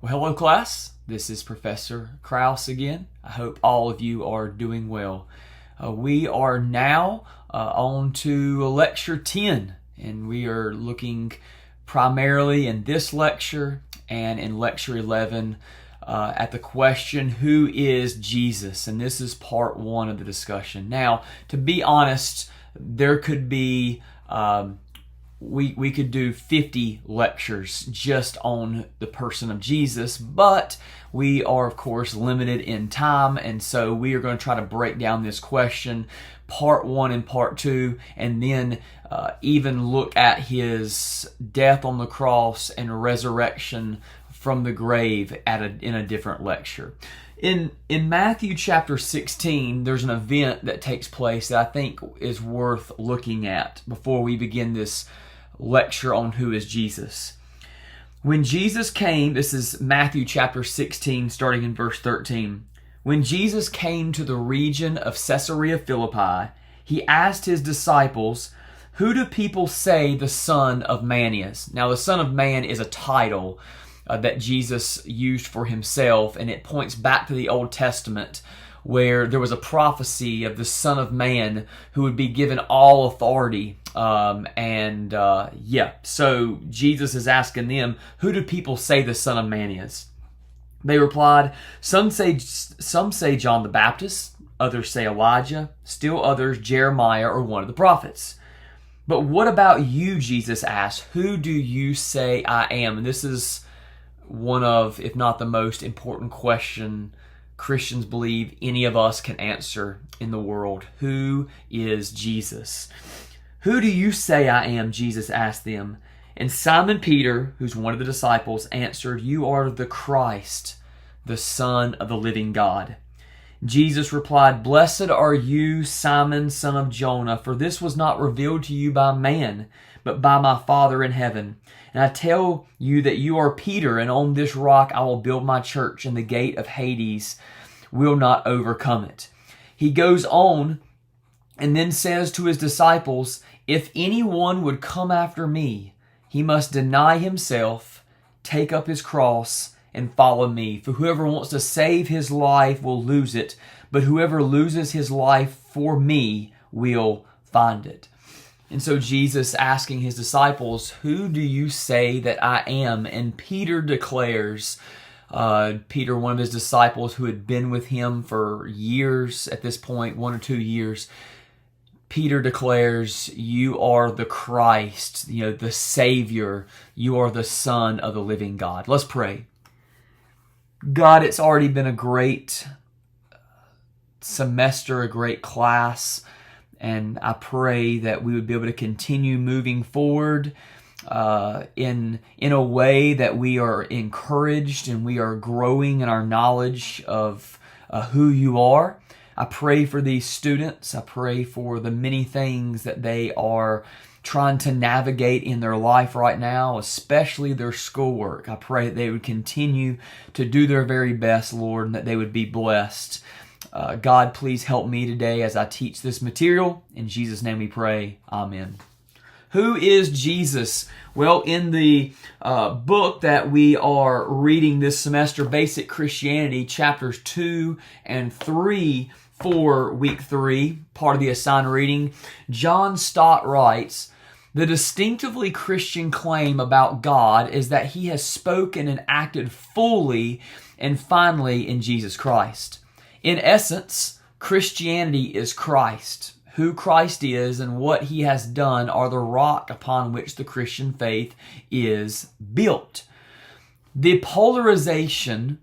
Well, hello class. This is Professor Kraus again. I hope all of you are doing well. We are now on to lecture 10, and we are looking primarily in this lecture and in lecture 11 at the question, who is Jesus? And this is part 1 of the discussion. Now, to be honest, there could be we could do 50 lectures just on the person of Jesus, but we are, of course, limited in time, and so we are going to try to break down this question, part 1 and part 2, and then even look at his death on the cross and resurrection from the grave in a different lecture. In Matthew chapter 16, there's an event that takes place that I think is worth looking at before we begin this lecture on who is Jesus. When Jesus came, this is Matthew chapter 16, starting in verse 13. When Jesus came to the region of Caesarea Philippi, he asked his disciples, "Who do people say the Son of Man is?" Now, the Son of Man is a title that Jesus used for himself, and it points back to the Old Testament, where there was a prophecy of the Son of Man who would be given all authority. So Jesus is asking them, who do people say the Son of Man is? They replied, some say John the Baptist, others say Elijah, still others Jeremiah or one of the prophets. But what about you, Jesus asked, who do you say I am? And this is one of, if not the most important question Christians believe any of us can answer in the world. Who is Jesus? Who do you say I am? Jesus asked them. And Simon Peter, who's one of the disciples, answered, "You are the Christ, the Son of the living God." Jesus replied, "Blessed are you, Simon, son of Jonah, for this was not revealed to you by man, but by my Father in heaven. And I tell you that you are Peter, and on this rock I will build my church, and the gate of Hades will not overcome it." He goes on and then says to his disciples, "If anyone would come after me, he must deny himself, take up his cross, and follow me. For whoever wants to save his life will lose it, but whoever loses his life for me will find it." And so Jesus asking his disciples, who do you say that I am? And Peter declares, Peter, one of his disciples who had been with him for years at this point, 1 or 2 years, Peter declares, "You are the Christ, the Savior. You are the Son of the living God." Let's pray. God, it's already been a great semester, a great class. And I pray that we would be able to continue moving forward in a way that we are encouraged and we are growing in our knowledge of who you are. I pray for these students. I pray for the many things that they are trying to navigate in their life right now, especially their schoolwork. I pray that they would continue to do their very best, Lord, and that they would be blessed. God, please help me today as I teach this material. In Jesus' name we pray. Amen. Who is Jesus? Well, in the book that we are reading this semester, Basic Christianity, chapters 2 and 3 for week 3, part of the assigned reading, John Stott writes, "The distinctively Christian claim about God is that he has spoken and acted fully and finally in Jesus Christ. In essence, Christianity is Christ. Who Christ is and what he has done are the rock upon which the Christian faith is built." The polarization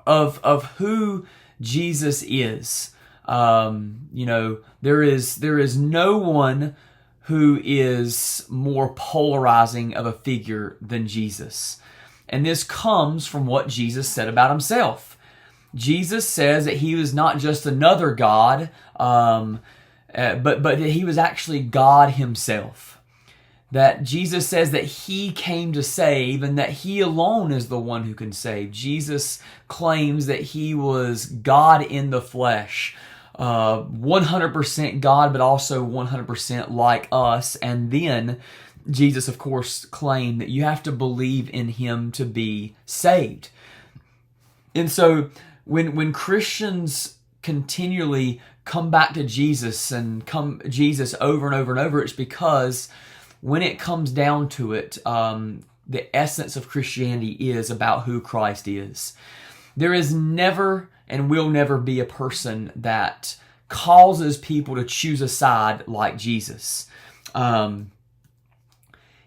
of who Jesus is, there is no one who is more polarizing of a figure than Jesus. And this comes from what Jesus said about himself. Jesus says that he was not just another God, but he was actually God himself. That Jesus says that he came to save and that he alone is the one who can save. Jesus claims that he was God in the flesh, 100% God, but also 100% like us. And then Jesus, of course, claimed that you have to believe in him to be saved. And so when Christians continually come back to Jesus and come Jesus over and over and over, it's because when it comes down to it, the essence of Christianity is about who Christ is. There is never and will never be a person that causes people to choose a side like Jesus.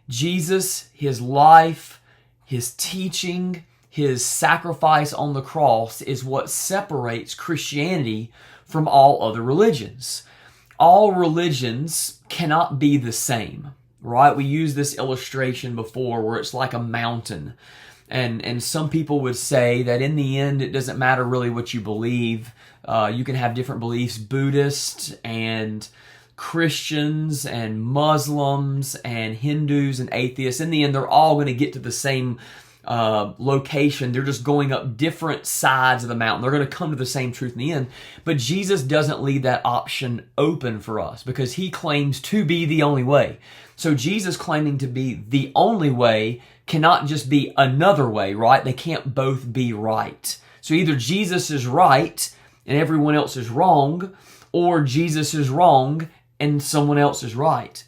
Jesus, his life, his teaching, his sacrifice on the cross is what separates Christianity from all other religions. All religions cannot be the same, right? We used this illustration before where it's like a mountain. And some people would say that in the end, it doesn't matter really what you believe. You can have different beliefs. Buddhists and Christians and Muslims and Hindus and atheists, in the end, they're all going to get to the same location. They're just going up different sides of the mountain. They're going to come to the same truth in the end. But Jesus doesn't leave that option open for us because he claims to be the only way. So Jesus claiming to be the only way cannot just be another way, right? They can't both be right. So either Jesus is right and everyone else is wrong, or Jesus is wrong and someone else is right.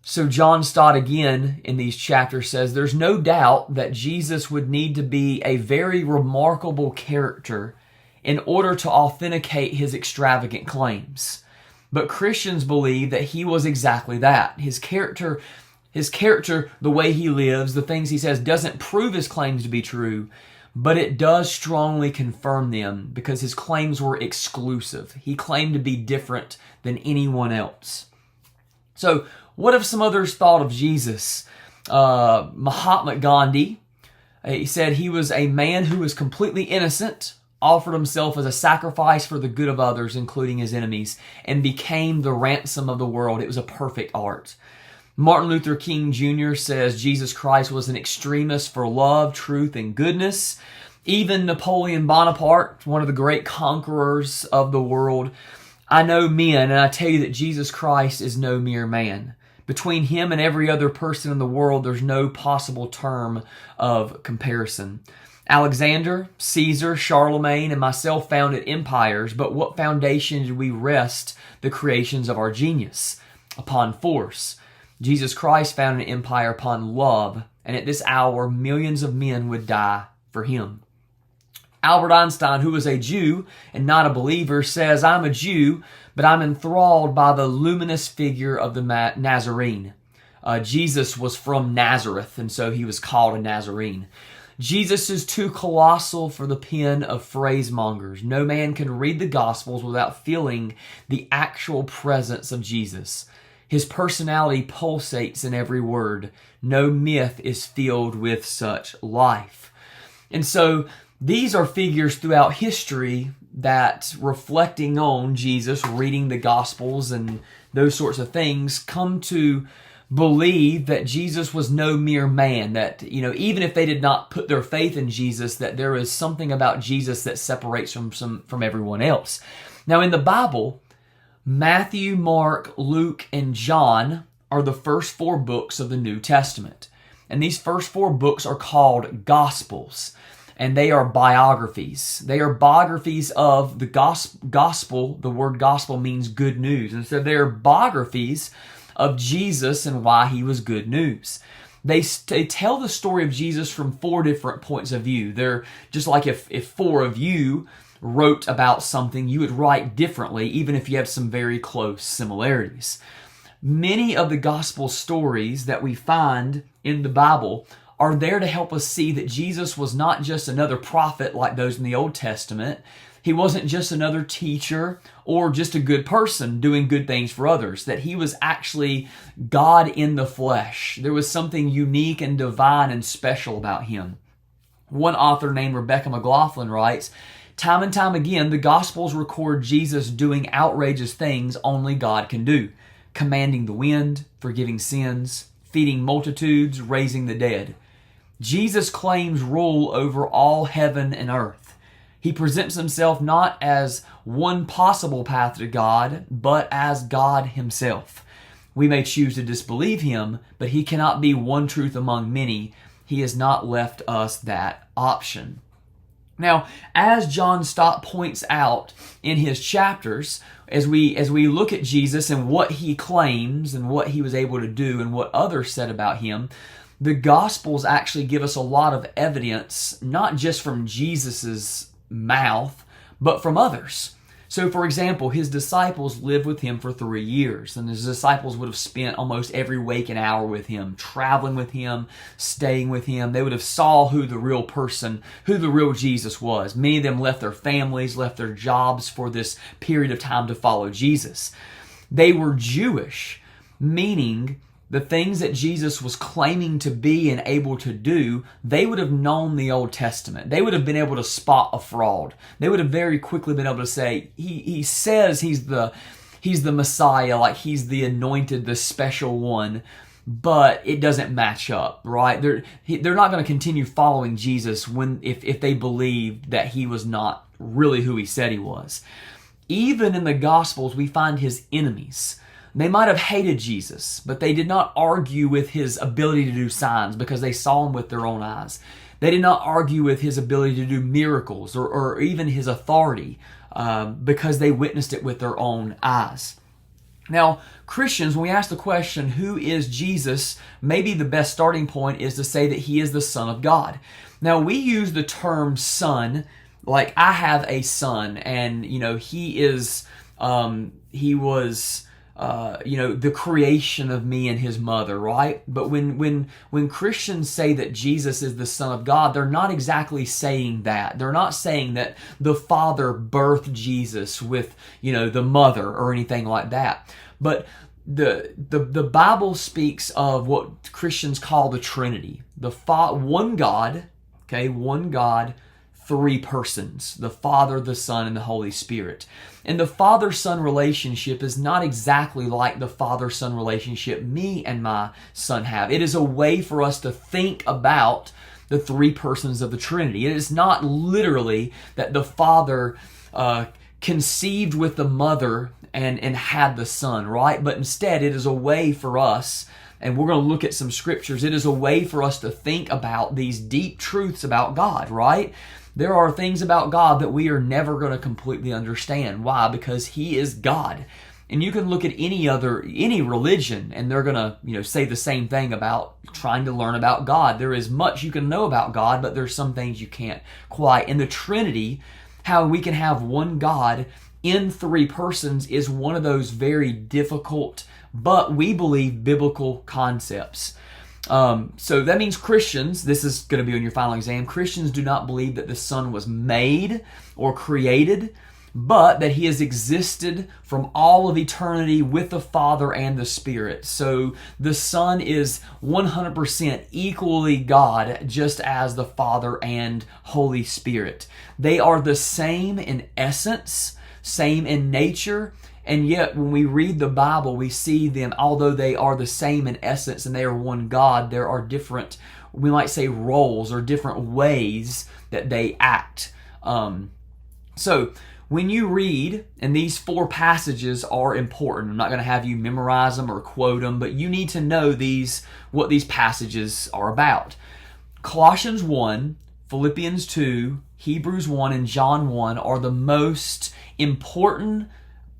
So John Stott again in these chapters says, there's no doubt that Jesus would need to be a very remarkable character in order to authenticate his extravagant claims. But Christians believe that he was exactly that. His character, the way he lives, the things he says, doesn't prove his claims to be true, but it does strongly confirm them because his claims were exclusive. He claimed to be different than anyone else. So, what have some others thought of Jesus? Mahatma Gandhi, he said he was a man who was completely innocent, offered himself as a sacrifice for the good of others, including his enemies, and became the ransom of the world. It was a perfect art. Martin Luther King Jr. says Jesus Christ was an extremist for love, truth, and goodness. Even Napoleon Bonaparte, one of the great conquerors of the world, I know men, and I tell you that Jesus Christ is no mere man. Between him and every other person in the world, there's no possible term of comparison. Alexander, Caesar, Charlemagne, and myself founded empires, but what foundation did we rest the creations of our genius? Upon force. Jesus Christ founded an empire upon love, and at this hour, millions of men would die for him. Albert Einstein, who was a Jew and not a believer, says, I'm a Jew, but I'm enthralled by the luminous figure of the Nazarene. Jesus was from Nazareth, and so he was called a Nazarene. Jesus is too colossal for the pen of phrasemongers. No man can read the Gospels without feeling the actual presence of Jesus. His personality pulsates in every word. No myth is filled with such life. And so these are figures throughout history that, reflecting on Jesus, reading the Gospels and those sorts of things, come to believe that Jesus was no mere man, that, even if they did not put their faith in Jesus, that there is something about Jesus that separates from everyone else. Now, in the Bible, Matthew, Mark, Luke, and John are the first 4 books of the New Testament. And these first 4 books are called Gospels. And they are biographies. They are biographies of the gospel. The word gospel means good news. And so they are biographies of Jesus and why he was good news. They tell the story of Jesus from 4 different points of view. They're just like if 4 of you wrote about something, you would write differently, even if you have some very close similarities. Many of the gospel stories that we find in the Bible are there to help us see that Jesus was not just another prophet like those in the Old Testament. He wasn't just another teacher or just a good person doing good things for others, that he was actually God in the flesh. There was something unique and divine and special about him. One author named Rebecca McLaughlin writes, time and time again, the Gospels record Jesus doing outrageous things only God can do, commanding the wind, forgiving sins, feeding multitudes, raising the dead. Jesus claims rule over all heaven and earth. He presents himself not as one possible path to God, but as God himself. We may choose to disbelieve him, but he cannot be one truth among many. He has not left us that option. Now, as John Stott points out in his chapters, as we look at Jesus and what he claims and what he was able to do and what others said about him, the Gospels actually give us a lot of evidence, not just from Jesus's mouth, but from others. So, for example, his disciples lived with him for 3 years, and his disciples would have spent almost every waking hour with him, traveling with him, staying with him. They would have saw who the real person, who the real Jesus was. Many of them left their families, left their jobs for this period of time to follow Jesus. They were Jewish, meaning the things that Jesus was claiming to be and able to do, they would have known the Old Testament. They would have been able to spot a fraud. They would have very quickly been able to say, he says he's the Messiah, like he's the anointed, the special one, but it doesn't match up, right? They're not going to continue following Jesus if they believed that he was not really who he said he was. Even in the Gospels, we find his enemies. They might have hated Jesus, but they did not argue with his ability to do signs because they saw him with their own eyes. They did not argue with his ability to do miracles or even his authority because they witnessed it with their own eyes. Now, Christians, when we ask the question, who is Jesus, maybe the best starting point is to say that he is the Son of God. Now, we use the term son, like I have a son, and, he was the creation of me and his mother, right? But when Christians say that Jesus is the Son of God, they're not exactly saying that. They're not saying that the Father birthed Jesus with, the mother or anything like that. But the Bible speaks of what Christians call the Trinity. One God, three persons, the Father, the Son, and the Holy Spirit. And the Father-Son relationship is not exactly like the Father-Son relationship me and my son have. It is a way for us to think about the three persons of the Trinity. It is not literally that the Father conceived with the mother and had the Son, right? But instead, it is a way for us, and we're going to look at some scriptures, it is a way for us to think about these deep truths about God, right? There are things about God that we are never going to completely understand. Why? Because he is God. And you can look at any religion, and they're going to, say the same thing about trying to learn about God. There is much you can know about God, but there's some things you can't quite. In the Trinity, how we can have one God in three persons is one of those very difficult, but we believe biblical concepts. So that means Christians, this is going to be on your final exam, Christians do not believe that the Son was made or created, but that he has existed from all of eternity with the Father and the Spirit. So the Son is 100% equally God, just as the Father and Holy Spirit. They are the same in essence, same in nature, and yet when we read the Bible, we see them, although they are the same in essence and they are one God, there are different, we might say, roles or different ways that they act. So when you read, and these four passages are important, I'm not going to have you memorize them or quote them, but you need to know what these passages are about. Colossians 1, Philippians 2, Hebrews 1, and John 1 are the most important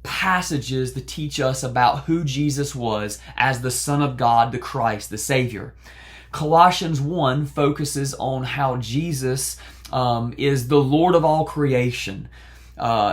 passages to teach us about who Jesus was as the Son of God, the Christ, the Savior. Colossians 1 focuses on how Jesus is the Lord of all creation.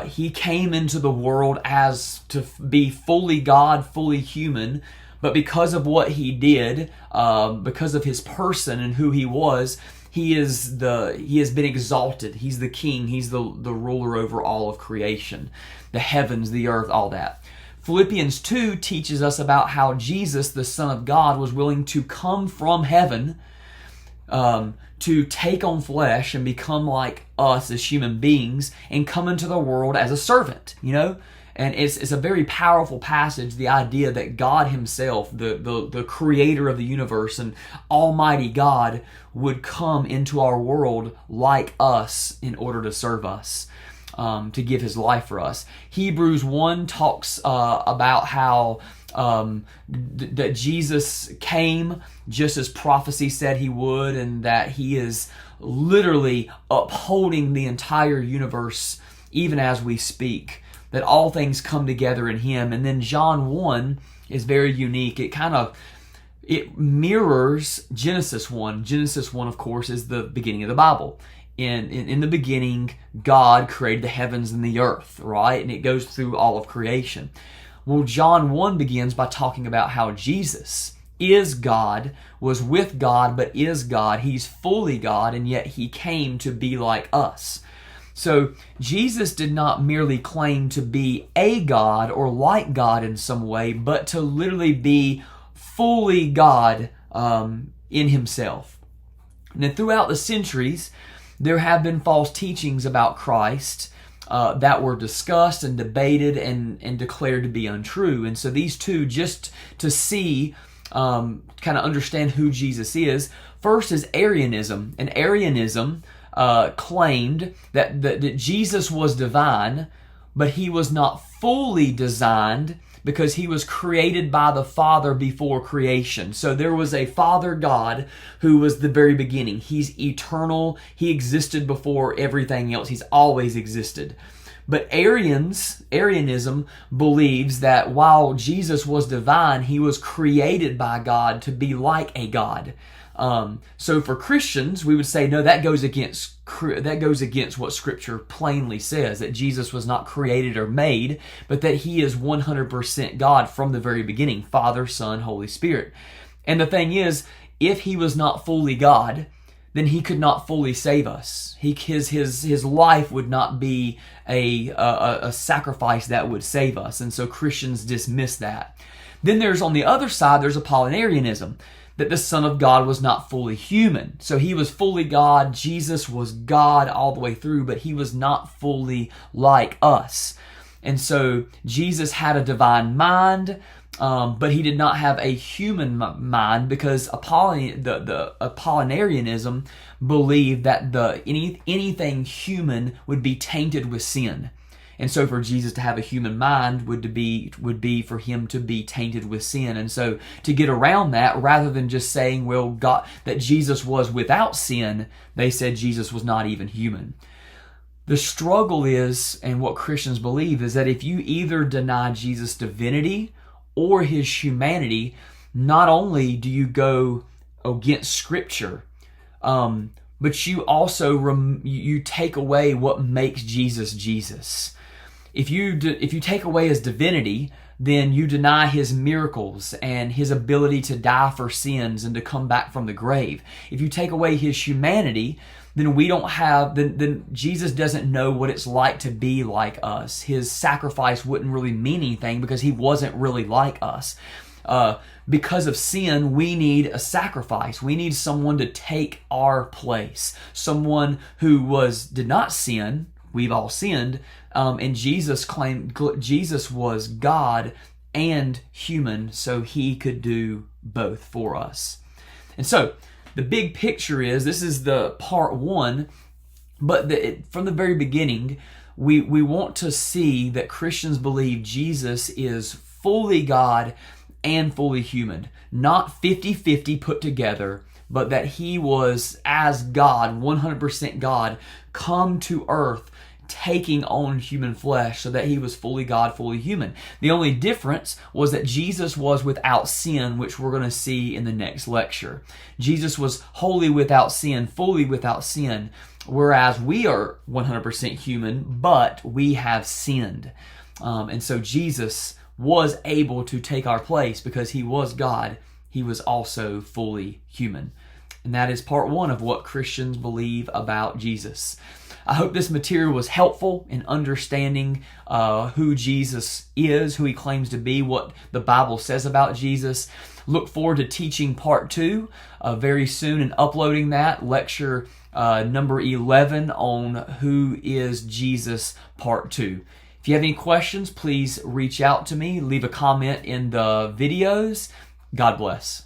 He came into the world as to be fully God, fully human, but because of what he did, because of his person and who he was, he has been exalted. He's the king. He's the ruler over all of creation, the heavens, the earth, all that. Philippians 2 teaches us about how Jesus, the Son of God, was willing to come from heaven to take on flesh and become like us as human beings and come into the world as a servant, And it's a very powerful passage, the idea that God himself, the creator of the universe and Almighty God, would come into our world like us in order to serve us. to give his life for us. Hebrews 1 talks about how that Jesus came just as prophecy said he would, and that he is literally upholding the entire universe even as we speak, that all things come together in him. And then John 1 is very unique. It mirrors Genesis 1. Genesis 1, of course, is the beginning of the Bible. In the beginning, God created the heavens and the earth, right? And it goes through all of creation. Well, John 1 begins by talking about how Jesus is God, was with God, but is God. He's fully God, and yet he came to be like us. So Jesus did not merely claim to be a God or like God in some way, but to literally be fully God in himself. And then throughout the centuries, there have been false teachings about Christ that were discussed and debated and declared to be untrue. And so these two, just to see, kind of understand who Jesus is, first is Arianism. And Arianism claimed that Jesus was divine, but he was not fully designed because he was created by the Father before creation. So there was a Father God who was the very beginning. He's eternal. He existed before everything else. He's always existed. But Arianism believes that while Jesus was divine, he was created by God to be like a God. So for Christians, we would say, no, that goes against what Scripture plainly says, that Jesus was not created or made, but that he is 100% God from the very beginning, Father, Son, Holy Spirit. And the thing is, if he was not fully God, then he could not fully save us. His life would not be a sacrifice that would save us. And so Christians dismiss that. Then there's, on the other side, there's Apollinarianism, that the Son of God was not fully human. So he was fully God. Jesus was God all the way through, but he was not fully like us. And so Jesus had a divine mind, but he did not have a human mind, because the Apollinarianism believed that anything human would be tainted with sin. And so for Jesus to have a human mind would be for him to be tainted with sin. And so to get around that, rather than just saying, well, God, that Jesus was without sin, they said Jesus was not even human. The struggle is, and what Christians believe, is that if you either deny Jesus' divinity or his humanity, not only do you go against Scripture, but you also you take away what makes Jesus Jesus. If you take away his divinity, then you deny his miracles and his ability to die for sins and to come back from the grave. If you take away his humanity, then then Jesus doesn't know what it's like to be like us. His sacrifice wouldn't really mean anything because he wasn't really like us. Because of sin, we need a sacrifice. We need someone to take our place. Someone who did not sin. We've all sinned. And Jesus claimed Jesus was God and human, so he could do both for us. And so the big picture is, this is the part one, but from the very beginning, we want to see that Christians believe Jesus is fully God and fully human. Not 50-50 put together, but that he was, as God, 100% God, come to earth, taking on human flesh, so that he was fully God, fully human. The only difference was that Jesus was without sin, which we're going to see in the next lecture. Jesus was wholly without sin, fully without sin, whereas we are 100% human, but we have sinned. And so Jesus was able to take our place because he was God. He was also fully human. And that is part one of what Christians believe about Jesus. I hope this material was helpful in understanding who Jesus is, who he claims to be, what the Bible says about Jesus. Look forward to teaching part two very soon and uploading that, lecture number 11 on who is Jesus, part 2. If you have any questions, please reach out to me, leave a comment in the videos. God bless.